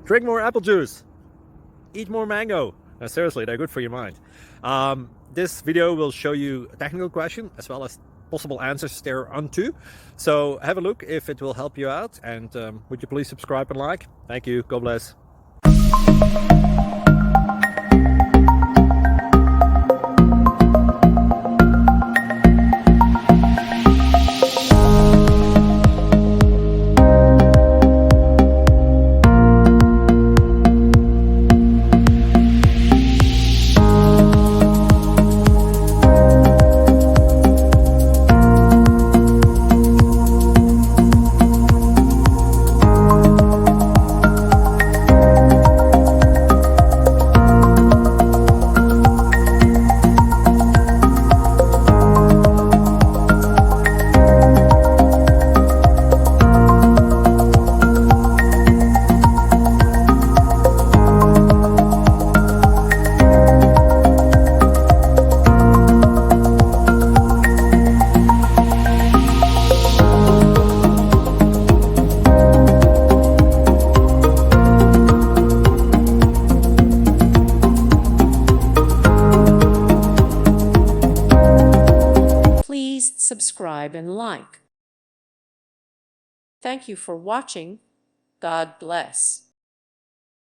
Drink more apple juice. Eat more mango. Seriously, they're good for your mind. This video will show you a technical question as well as possible answers thereunto. So have a look if it will help you out, and would you please subscribe and like? Thank you. God bless. Please subscribe and like. Thank you for watching. God bless.